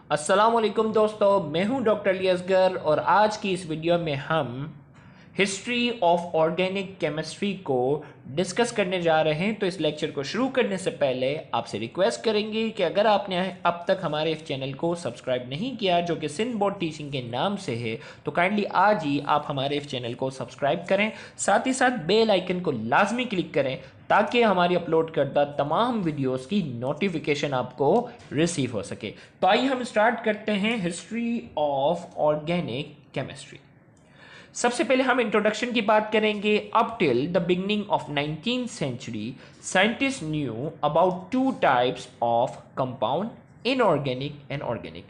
अस्सलाम वालेकुम दोस्तों, मैं हूं डॉक्टर अली असगर और आज की इस वीडियो में हम हिस्ट्री ऑफ ऑर्गेनिक केमिस्ट्री को डिस्कस करने जा रहे हैं। तो इस लेक्चर को शुरू करने से पहले आपसे रिक्वेस्ट करेंगे कि अगर आपने अब तक हमारे इस चैनल को सब्सक्राइब नहीं किया जो कि सिंध बोर्ड टीचिंग के नाम से है, तो काइंडली आज ही आप हमारे इस चैनल को सब्सक्राइब करें। साथ ही साथ बेल आइकन को लाजमी क्लिक करें ताकि हमारी अपलोड करदा तमाम वीडियोस की नोटिफिकेशन आपको रिसीव हो सके। तो आइए हम स्टार्ट करते हैं हिस्ट्री ऑफ ऑर्गेनिक केमिस्ट्री। सबसे पहले हम इंट्रोडक्शन की बात करेंगे। Up till the beginning of 19th century scientist knew about two types of compound, inorganic and organic.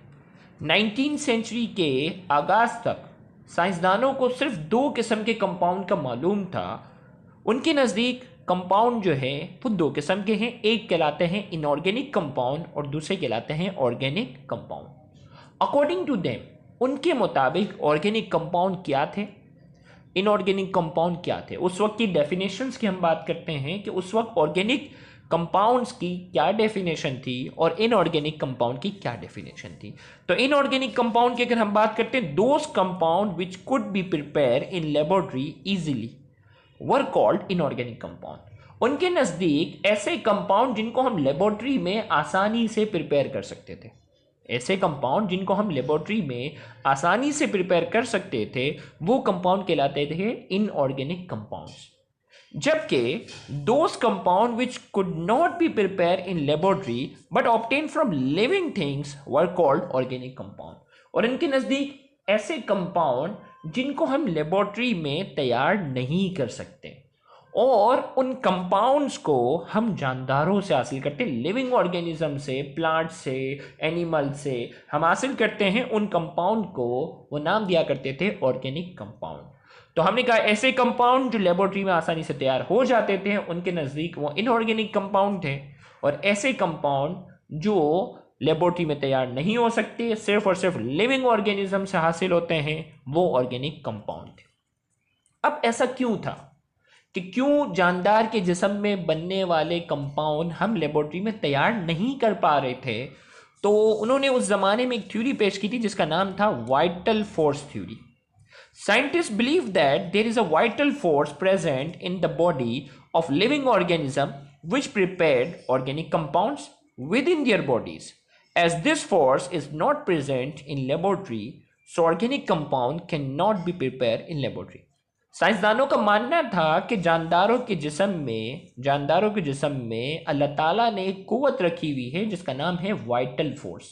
19th century के आगाज तक साइंसदानों को सिर्फ दो किस्म के कंपाउंड का मालूम था। उनके नज़दीक कंपाउंड जो है वो दो किस्म के हैं, एक कहलाते हैं इनऑर्गेनिक कंपाउंड और दूसरे कहलाते हैं organic compound. According to them, उनके मुताबिक ऑर्गेनिक कंपाउंड क्या थे, इनऑर्गेनिक कंपाउंड क्या थे। उस वक्त की डेफिनेशंस की हम बात करते हैं कि उस वक्त ऑर्गेनिक कंपाउंड्स की क्या डेफिनेशन थी और इनऑर्गेनिक कंपाउंड की क्या डेफिनेशन थी। तो इनऑर्गेनिक कंपाउंड की अगर हम बात करते हैं, those compound which could be prepare in laboratory easily were called inorganic compound. उनके नज़दीक ऐसे कंपाउंड जिनको हम लेबोरेटरी में आसानी से प्रिपेयर कर सकते थे, ऐसे कंपाउंड जिनको हम लेबोरेटरी में आसानी से प्रिपेयर कर सकते थे, वो कंपाउंड कहलाते थे इनऑर्गेनिक कंपाउंड्स। जबकि those compound which could not be prepare in laboratory but obtain from living things were called organic compound. और इनके नज़दीक ऐसे कंपाउंड जिनको हम लेबोरेटरी में तैयार नहीं कर सकते और उन कंपाउंड्स को हम जानदारों से हासिल करते, लिविंग ऑर्गेनिज्म से, प्लांट से, एनिमल से हम हासिल करते हैं उन कंपाउंड को, वो नाम दिया करते थे ऑर्गेनिक कंपाउंड। तो हमने कहा ऐसे कंपाउंड जो लेबोरेटरी में आसानी से तैयार हो जाते थे उनके नज़दीक वो इनऑर्गेनिक कंपाउंड थे, और ऐसे कंपाउंड जो लेबोरेटरी में तैयार नहीं हो सकते, सिर्फ और सिर्फ लिविंग ऑर्गेनिज्म से हासिल होते हैं, वो ऑर्गेनिक कंपाउंड थे। अब ऐसा क्यों था कि क्यों जानदार के जिस्म में बनने वाले कंपाउंड हम लेबोरेटरी में तैयार नहीं कर पा रहे थे। तो उन्होंने उस जमाने में एक थ्योरी पेश की थी जिसका नाम था vital force theory. Scientists believe that there is a vital force present in the body of living organism which prepared organic compounds within their bodies. As this force is not present in laboratory, so organic compound cannot be prepared in laboratory. साइंसदानों का मानना था कि जानदारों के जिस्म में अल्लाह ताला ने एक कुव्वत रखी हुई है जिसका नाम है वाइटल फोर्स।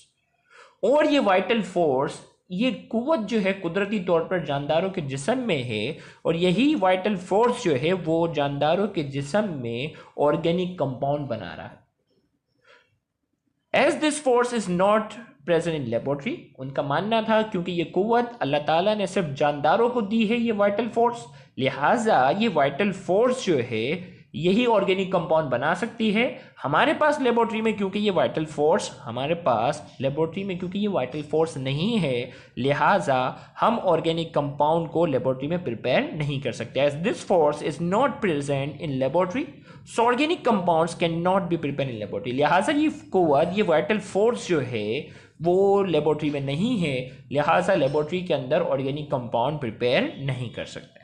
और ये वाइटल फोर्स, ये कुव्वत जो है कुदरती तौर पर जानदारों के जिस्म में है, और यही वाइटल फोर्स जो है वो जानदारों के जिस्म में ऑर्गेनिक कंपाउंड बना रहा है। As this force is not present in laboratory, उनका मानना था क्योंकि ये कुव्वत अल्लाह ताला ने सिर्फ जानदारों को दी है, ये वाइटल फोर्स, लिहाजा ये वाइटल फोर्स जो है यही ऑर्गेनिक कंपाउंड बना सकती है। हमारे पास लेबोरेटरी में क्योंकि ये वाइटल फोर्स नहीं है, लिहाजा हम ऑर्गेनिक कंपाउंड को लेबोरेटरी में प्रिपेयर नहीं कर सकते। As this force is not present in laboratory, so organic compounds can not be prepare in laboratory. लिहाजा ये कुव्वत, ये वाइटल फोर्स जो है वो लेबोरेटरी में नहीं है, लिहाजा लेबोरेटरी के अंदर ऑर्गेनिक कंपाउंड प्रिपेयर नहीं कर सकते।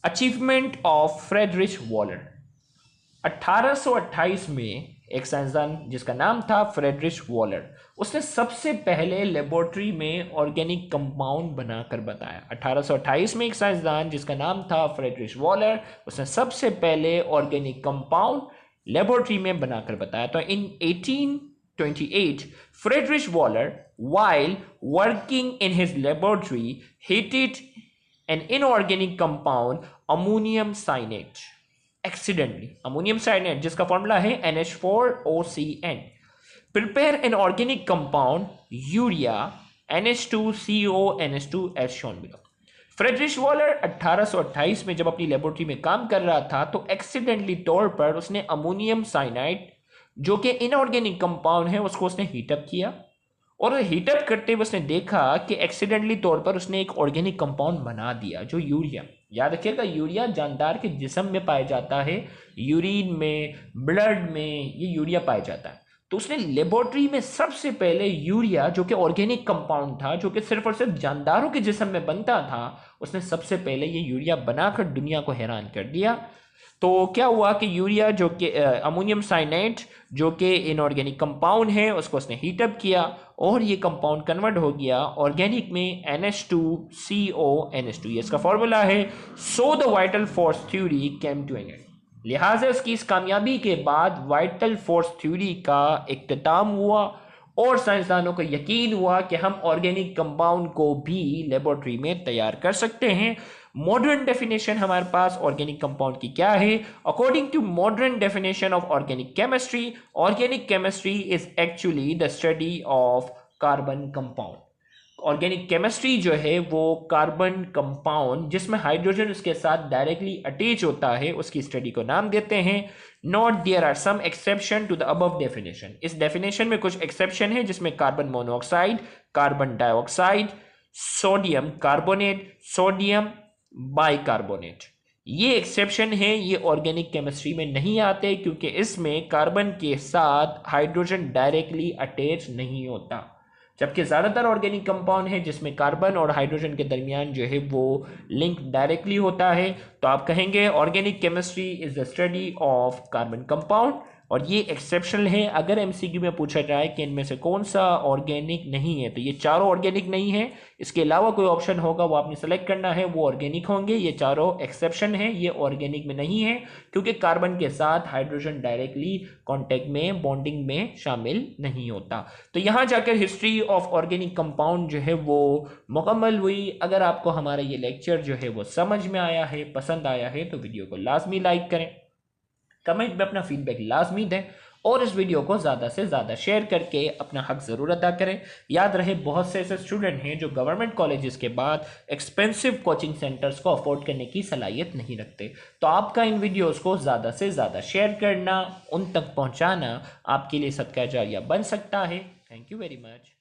Achievement of Friedrich Waller. 1828 में एक साइंसदान जिसका नाम था फ्रेडरिच वॉलर, उसने सबसे पहले लेबोरेटरी में ऑर्गेनिक कंपाउंड बनाकर बताया। 1828 में एक साइंसदान जिसका नाम था फ्रेडरिच वॉलर, उसने सबसे पहले ऑर्गेनिक कंपाउंड लेबोरेटरी में बनाकर बताया। तो इन 1828 Friedrich Waller, while working in his laboratory, heated an inorganic compound ammonium cyanate accidentally, ammonium cyanate जिसका फॉर्मूला है NH4OCN, prepare an organic compound urea NH2CONH2 as shown below। Friedrich Waller 1828 में जब अपनी laboratory में काम कर रहा था तो एक्सीडेंटली तौर पर उसने अमोनियम साइनाइड जो कि इनऑर्गेनिक कंपाउंड है उसको उसने हीटअप किया, और हीटअप करते हुए उसने देखा कि एक्सीडेंटली तौर पर उसने एक ऑर्गेनिक कंपाउंड बना दिया जो यूरिया। याद रखिएगा, यूरिया जानदार के जिस्म में पाया जाता है, यूरिन में, ब्लड में ये यूरिया पाया जाता है। तो उसने लेबोरेटरी में सबसे पहले यूरिया, जो कि ऑर्गेनिक कंपाउंड था, जो कि सिर्फ और सिर्फ जानदारों के जिस्म में बनता था, उसने सबसे पहले ये यूरिया बनाकर दुनिया को हैरान कर दिया। तो क्या हुआ कि यूरिया, जो कि अमोनियम साइनेट, जो कि इनऑर्गेनिक कंपाउंड है, उसको उसने हीटअप किया और ये कंपाउंड कन्वर्ट हो गया ऑर्गेनिक में NH2CO NH2, ये इसका फॉर्मूला है। So the vital force theory came to an end. लिहाजा इसकी इस कामयाबी के बाद वाइटल फोर्स थ्योरी का इख्तिताम हुआ और साइंसदानों को यकीन हुआ कि हम ऑर्गेनिक कंपाउंड को भी लेबोरेटरी में तैयार कर सकते हैं। मॉडर्न डेफिनेशन हमारे पास ऑर्गेनिक कंपाउंड की क्या है? According to modern definition of organic chemistry is actually the study of carbon compound. Organic chemistry जो है वो कार्बन कंपाउंड जिसमें हाइड्रोजन उसके साथ डायरेक्टली अटैच होता है, उसकी स्टडी को नाम देते हैं। Not there are some exception to the above definition. इस डेफिनेशन में कुछ एक्सेप्शन है, जिसमें carbon monoxide, carbon dioxide, sodium carbonate, sodium bicarbonate, ये एक्सेप्शन है। ये ऑर्गेनिक केमिस्ट्री में नहीं आते क्योंकि इसमें कार्बन के साथ हाइड्रोजन डायरेक्टली अटैच नहीं होता, जबकि ज़्यादातर ऑर्गेनिक कंपाउंड है जिसमें कार्बन और हाइड्रोजन के दरमियान जो है वो लिंक डायरेक्टली होता है। तो आप कहेंगे organic chemistry is the study of carbon compound, और ये एक्सेप्शनल है। अगर एमसीक्यू में पूछा जाए कि इनमें से कौन सा ऑर्गेनिक नहीं है, तो ये चारों ऑर्गेनिक नहीं है, इसके अलावा कोई ऑप्शन होगा वो आपने सेलेक्ट करना है, वो ऑर्गेनिक होंगे। ये चारों एक्सेप्शन है, ये ऑर्गेनिक में नहीं है क्योंकि कार्बन के साथ हाइड्रोजन डायरेक्टली कॉन्टेक्ट में, बॉन्डिंग में शामिल नहीं होता। तो यहाँ जाकर हिस्ट्री ऑफ ऑर्गेनिक कंपाउंड जो है वो मुकम्मल हुई। अगर आपको हमारा ये लेक्चर जो है वो समझ में आया है, पसंद आया है, तो वीडियो को लाजमी लाइक करें, कमेंट में अपना फीडबैक लाजमी दें और इस वीडियो को ज़्यादा से ज़्यादा शेयर करके अपना हक ज़रूर अदा करें। याद रहे, बहुत से ऐसे स्टूडेंट हैं जो गवर्नमेंट कॉलेजेस के बाद एक्सपेंसिव कोचिंग सेंटर्स को अफोर्ड करने की सलाहियत नहीं रखते। तो आपका इन वीडियोस को ज़्यादा से ज़्यादा शेयर करना, उन तक पहुंचाना आपके लिए सदका जारिया बन सकता है। Thank you very much.